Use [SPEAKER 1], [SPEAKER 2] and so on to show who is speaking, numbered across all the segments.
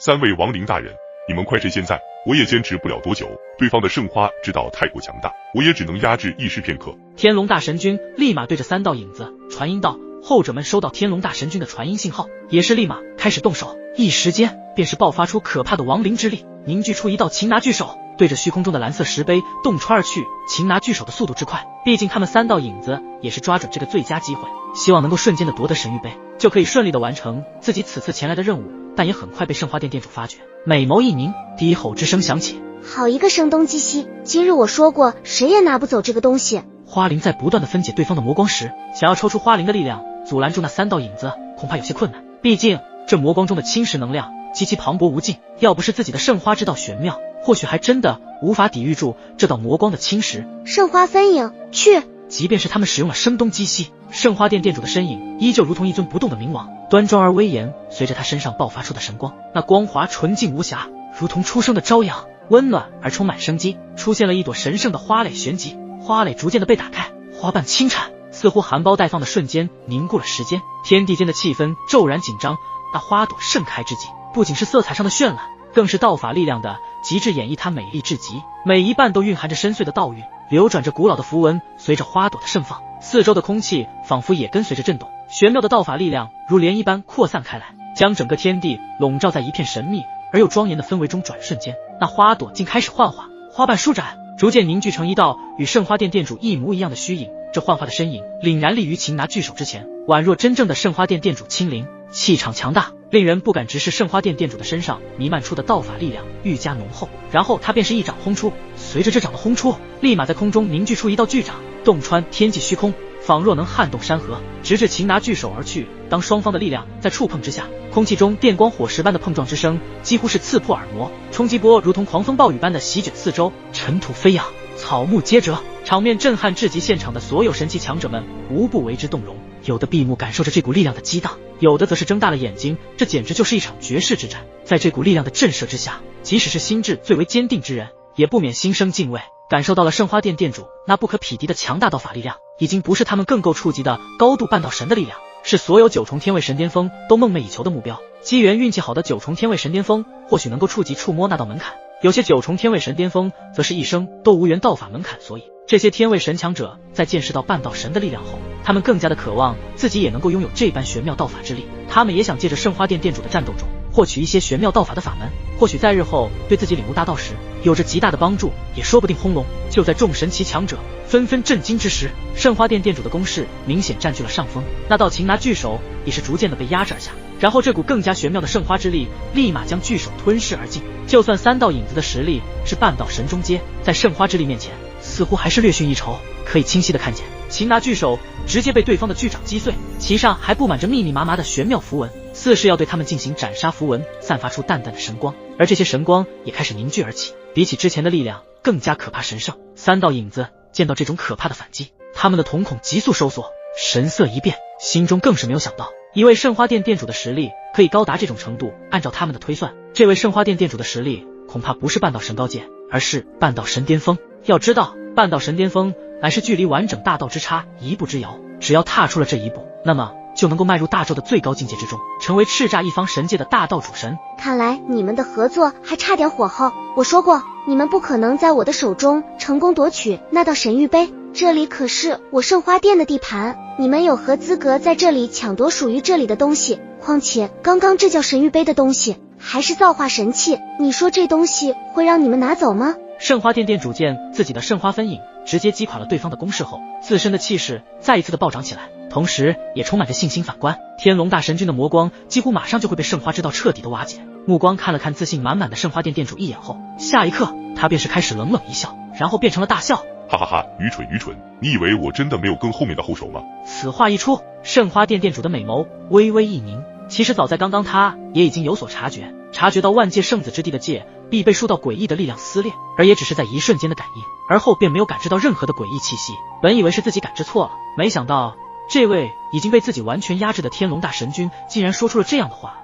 [SPEAKER 1] 三位亡灵大人，你们快趁现在，我也坚持不了多久，对方的圣花之道太过强大，我也只能压制一时片刻。
[SPEAKER 2] 天龙大神君立马对着三道影子传音道，后者们收到天龙大神君的传音信号，也是立马开始动手，一时间便是爆发出可怕的亡灵之力，凝聚出一道擒拿巨手，对着虚空中的蓝色石碑洞穿而去。擒拿巨手的速度之快，毕竟他们三道影子也是抓准这个最佳机会，希望能够瞬间的夺得神谕碑，就可以顺利的完成自己此次前来的任务。但也很快被圣花殿店主发觉，美眸一凝，低吼之声响起，
[SPEAKER 3] 好一个声东击西，今日我说过谁也拿不走这个东西。
[SPEAKER 2] 花灵在不断的分解对方的魔光时，想要抽出花灵的力量阻拦住那三道影子，恐怕有些困难，毕竟这魔光中的侵蚀能量极其磅礴无尽，要不是自己的圣花之道玄妙，或许还真的无法抵御住这道魔光的侵蚀。
[SPEAKER 3] 圣花分影，去！
[SPEAKER 2] 即便是他们使用了声东击西，圣花殿店主的身影依旧如同一尊不动的冥王，端庄而威严。随着他身上爆发出的神光，那光华纯净无瑕，如同初生的朝阳，温暖而充满生机。出现了一朵神圣的花蕾旋即，花蕾逐渐的被打开，花瓣轻颤，似乎含苞待放的瞬间凝固了时间，天地间的气氛骤然紧张。那花朵盛开之际，不仅是色彩上的绚烂，更是道法力量的极致演绎，它美丽至极，每一瓣都蕴含着深邃的道韵，流转着古老的符文。随着花朵的盛放，四周的空气仿佛也跟随着震动，玄妙的道法力量如涟漪般扩散开来，将整个天地笼罩在一片神秘而又庄严的氛围中。转瞬间，那花朵竟开始幻化，花瓣舒展，逐渐凝聚成一道与圣花殿店主一模一样的虚影。这幻化的身影凛然立于擒拿巨手之前，宛若真正的圣花殿店主亲临，气场强大，令人不敢直视。圣花殿店主的身上弥漫出的道法力量愈加浓厚，然后他便是一掌轰出，随着这掌的轰出，立马在空中凝聚出一道巨掌，洞穿天际虚空，仿若能撼动山河，直至擒拿巨手而去。当双方的力量在触碰之下，空气中电光火石般的碰撞之声几乎是刺破耳膜，冲击波如同狂风暴雨般的席卷四周，尘土飞扬，草木皆折，场面震撼至极。现场的所有神奇强者们无不为之动容，有的闭目感受着这股力量的激荡，有的则是睁大了眼睛，这简直就是一场绝世之战。在这股力量的震慑之下，即使是心智最为坚定之人，也不免心生敬畏。感受到了圣花殿店主那不可匹敌的强大道法力量，已经不是他们更够触及的高度半道神的力量，是所有九重天位神巅峰都梦寐以求的目标。机缘运气好的九重天位神巅峰或许能够触摸那道门槛，有些九重天位神巅峰则是一生都无缘道法门槛。所以这些天位神强者在见识到半道神的力量后，他们更加的渴望自己也能够拥有这般玄妙道法之力。他们也想借着圣花殿店主的战斗中获取一些玄妙道法的法门，或许在日后对自己领悟大道时有着极大的帮助，也说不定。轰隆！就在众神奇强者纷纷震惊之时，圣花殿店主的攻势明显占据了上风，那道擒拿巨手也是逐渐的被压制而下，然后这股更加玄妙的圣花之力立马将巨手吞噬而尽。就算三道影子的实力是半道神中阶，在圣花之力面前似乎还是略逊一筹。可以清晰的看见，擒拿巨手直接被对方的巨掌击碎，其上还布满着密密麻麻的玄妙符文，似是要对他们进行斩杀。符文散发出淡淡的神光，而这些神光也开始凝聚而起，比起之前的力量更加可怕神圣。三道影子见到这种可怕的反击，他们的瞳孔急速收缩，神色一变，心中更是没有想到一位圣花殿店主的实力可以高达这种程度。按照他们的推算，这位圣花殿店主的实力恐怕不是半道神高阶，而是半道神巅峰。要知道，半道神巅峰乃是距离完整大道之差一步之遥，只要踏出了这一步，那么就能够迈入大咒的最高境界之中，成为叱咤一方神界的大道主神。
[SPEAKER 3] 看来你们的合作还差点火候。我说过，你们不可能在我的手中成功夺取那道神谕碑，这里可是我圣花殿的地盘，你们有何资格在这里抢夺属于这里的东西？况且刚刚这叫神谕碑的东西还是造化神器，你说这东西会让你们拿走吗？
[SPEAKER 2] 圣花殿店主见自己的圣花分影直接击垮了对方的攻势后，自身的气势再一次的暴涨起来，同时也充满着信心。反观天龙大神君的魔光几乎马上就会被圣花之道彻底的瓦解。目光看了看自信满满的圣花殿店主一眼后，下一刻他便是开始冷冷一笑，然后变成了大笑，
[SPEAKER 1] 哈哈哈，愚蠢愚蠢，你以为我真的没有更后面的后手吗？
[SPEAKER 2] 此话一出，圣花殿店主的美眸微微一凝。其实早在刚刚他也已经有所察觉到万界圣子之地的界必被数道诡异的力量撕裂，而也只是在一瞬间的感应，而后便没有感知到任何的诡异气息。本以为是自己感知错了，没想到这位已经被自己完全压制的天龙大神君竟然说出了这样的话，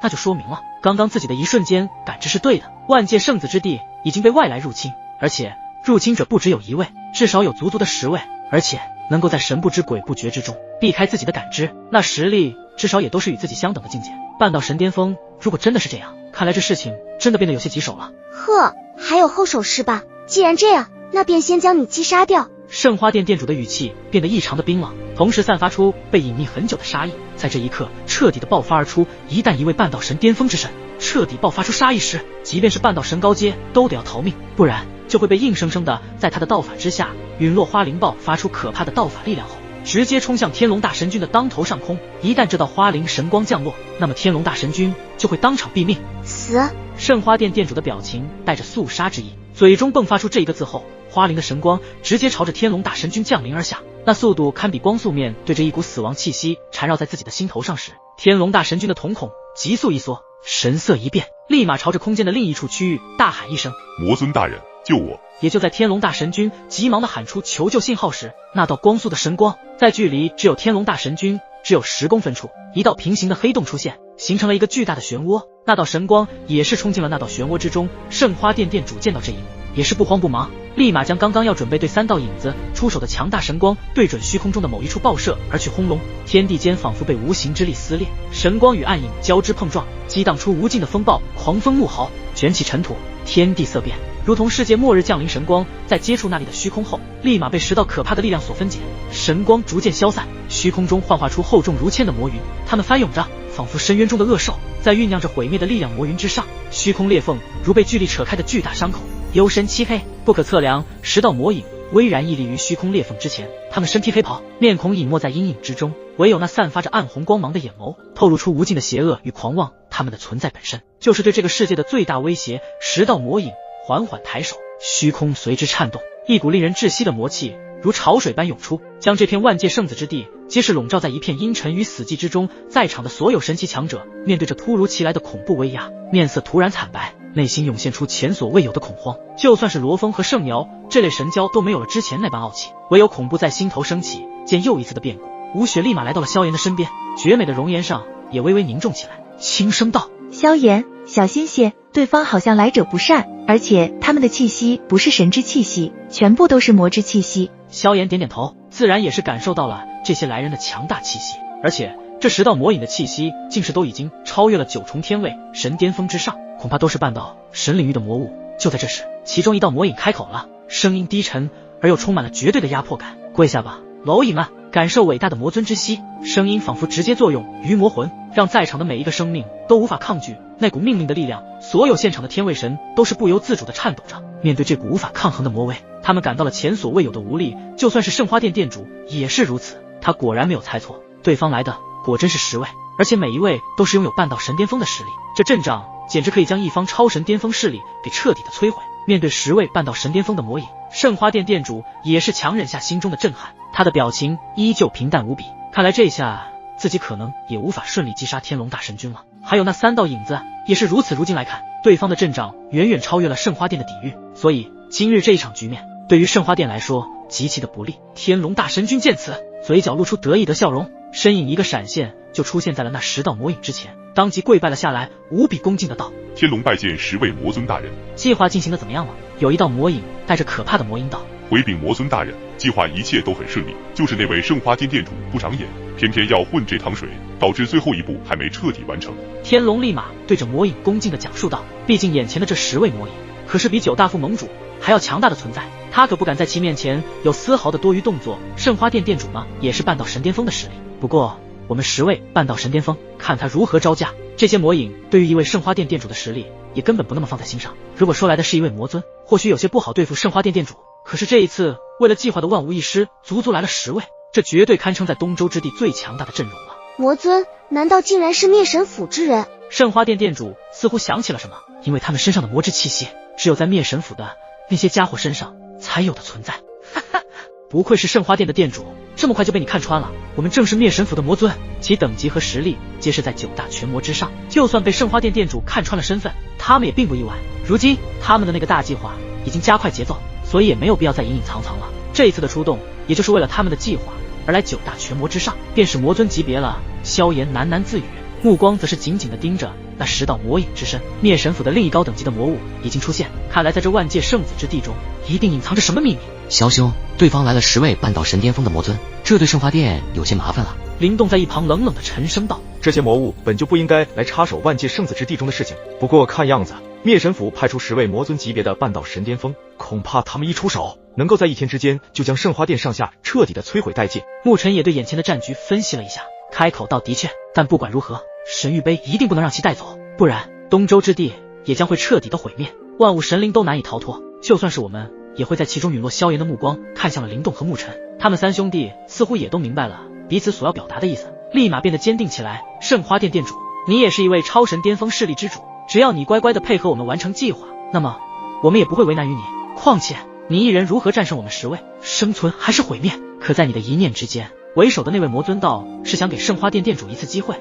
[SPEAKER 2] 那就说明了刚刚自己的一瞬间感知是对的。万界圣子之地已经被外来入侵，而且入侵者不只有一位，至少有足足的10位，而且能够在神不知鬼不觉之中避开自己的感知，那实力至少也都是与自己相等的境界。半道神巅峰如果真的是这样，看来这事情真的变得有些棘手了。
[SPEAKER 3] 呵，还有后手是吧？既然这样，那便先将你击杀掉。
[SPEAKER 2] 圣花殿店主的语气变得异常的冰冷，同时散发出被隐匿很久的杀意，在这一刻彻底的爆发而出。一旦一位半道神巅峰之神彻底爆发出杀意时，即便是半道神高阶都得要逃命，不然就会被硬生生的在他的道法之下陨落。花灵爆发出可怕的道法力量后，直接冲向天龙大神君的当头上空。一旦这道花灵神光降落，那么天龙大神君就会当场毙命。
[SPEAKER 3] 死！
[SPEAKER 2] 圣花殿店主的表情带着肃杀之意，嘴中迸发出这一个字后，花灵的神光直接朝着天龙大神君降临而下，那速度堪比光速。面对着一股死亡气息缠绕在自己的心头上时，天龙大神君的瞳孔急速一缩，神色一变，立马朝着空间的另一处区域大喊一声：
[SPEAKER 1] 魔尊大人，救我！
[SPEAKER 2] 也就在天龙大神君急忙的喊出求救信号时，那道光速的神光在距离只有天龙大神君只有10公分处，一道平行的黑洞出现，形成了一个巨大的漩涡。那道神光也是冲进了那道漩涡之中。圣花殿店主见到这一幕，也是不慌不忙，立马将刚刚要准备对3道影子出手的强大神光对准虚空中的某一处爆射而去。轰隆，天地间仿佛被无形之力撕裂，神光与暗影交织碰撞，激荡出无尽的风暴，狂风怒号，卷起尘土，天地色变，如同世界末日降临。神光在接触那里的虚空后，立马被10道可怕的力量所分解，神光逐渐消散，虚空中幻化出厚重如铅的魔云，它们翻涌着，仿佛深渊中的恶兽，在酝酿着毁灭的力量。魔云之上，虚空裂缝如被巨力扯开的巨大伤口，幽深漆黑，不可测量。10道魔影巍然屹立于虚空裂缝之前，他们身披黑袍，面孔隐没在阴影之中，唯有那散发着暗红光芒的眼眸透露出无尽的邪恶与狂妄。他们的存在本身就是对这个世界的最大威胁。10道魔影缓缓抬手，虚空随之颤动，一股令人窒息的魔气如潮水般涌出，将这片万界圣子之地皆是笼罩在一片阴沉与死寂之中。在场的所有神奇强者面对着突如其来的恐怖威压，面色突然惨白，内心涌现出前所未有的恐慌。就算是罗峰和圣瑶这类神蛟都没有了之前那般傲气，唯有恐怖在心头升起。见又一次的变故，吴雪立马来到了萧炎的身边，绝美的容颜上也微微凝重起来，轻声道：
[SPEAKER 4] 萧炎，小心些，对方好像来者不善，而且他们的气息不是神之气息，全部都是魔之气息。
[SPEAKER 2] 萧炎点点头，自然也是感受到了这些来人的强大气息，而且这10道魔影的气息竟是都已经超越了9重天位，神巅峰之上，恐怕都是半道神领域的魔物。就在这时，其中一道魔影开口了，声音低沉而又充满了绝对的压迫感：跪下吧，蝼蚁们，感受伟大的魔尊之息。声音仿佛直接作用于魔魂，让在场的每一个生命都无法抗拒那股命令的力量。所有现场的天位神都是不由自主地颤抖着，面对这股无法抗衡的魔威，他们感到了前所未有的无力。就算是圣花殿店主也是如此，他果然没有猜错，对方来的果真是10位，而且每一位都是拥有半道神巅峰的实力。这阵仗简直可以将一方超神巅峰势力给彻底的摧毁。面对10位半道神巅峰的魔影，圣花殿店主也是强忍下心中的震撼，他的表情依旧平淡无比。看来这下自己可能也无法顺利击杀天龙大神君了。还有那3道影子也是如此。如今来看，对方的阵仗远远超越了圣花殿的底蕴，所以今日这一场局面对于圣花殿来说极其的不利。天龙大神君见此，嘴角露出得意的笑容，身影一个闪现就出现在了那10道魔影之前，当即跪拜了下来，无比恭敬的道：
[SPEAKER 1] 天龙拜见10位魔尊大人。
[SPEAKER 2] 计划进行的怎么样了？有一道魔影带着可怕的魔音道：
[SPEAKER 1] 回禀魔尊大人，计划一切都很顺利，就是那位圣花殿店主不长眼，偏偏要混这汤水，导致最后一步还没彻底完成。
[SPEAKER 2] 天龙立马对着魔影恭敬的讲述道：毕竟眼前的这10位魔影可是比9大副盟主还要强大的存在，他可不敢在其面前有丝毫的多余动作。圣花殿店主呢，也是半道神巅峰的实力，不过我们10位半道神巅峰，看他如何招架。这些魔影对于一位圣花殿店主的实力也根本不那么放在心上，如果说来的是一位魔尊，或许有些不好对付圣花殿店主，可是这一次为了计划的万无一失，足足来了10位，这绝对堪称在东周之地最强大的阵容了。
[SPEAKER 3] 魔尊难道竟然是灭神府之人？
[SPEAKER 2] 圣花殿店主似乎想起了什么，因为他们身上的魔之气息只有在灭神府的那些家伙身上才有的存在。哈哈，不愧是圣花殿的店主，这么快就被你看穿了。我们正是灭神府的魔尊，其等级和实力皆是在9大全魔之上，就算被圣花殿店主看穿了身份，他们也并不意外。如今他们的那个大计划已经加快节奏，所以也没有必要再隐隐藏藏了。这一次的出动也就是为了他们的计划而来。9大全魔之上便是魔尊级别了。萧炎喃喃自语，目光则是紧紧地盯着那10道魔影之身。灭神府的另一高等级的魔物已经出现，看来在这万界圣子之地中一定隐藏着什么秘密。
[SPEAKER 5] 萧兄，对方来了10位半道神巅峰的魔尊，这这对圣花殿有些麻烦了。
[SPEAKER 2] 灵动在一旁冷冷的沉声道：
[SPEAKER 6] 这些魔物本就不应该来插手万界圣子之地中的事情，不过看样子灭神府派出10位魔尊级别的半道神巅峰，恐怕他们一出手，能够在1天之间就将圣花殿上下彻底的摧毁殆尽。
[SPEAKER 2] 牧尘也对眼前的战局分析了一下，开口道：的确，但不管如何，神域杯一定不能让其带走，不然东周之地也将会彻底的毁灭，万物神灵都难以逃脱，就算是我们也会在其中陨落。萧炎的目光看向了灵动和牧尘，他们3兄弟似乎也都明白了彼此所要表达的意思，立马变得坚定起来。圣花殿殿主，你也是一位超神巅峰势力之主，只要你乖乖的配合我们完成计划，那么我们也不会为难于你。况且你一人如何战胜我们10位，生存还是毁灭，可在你的一念之间，为首的那位魔尊道是想给圣花殿殿主一次机会，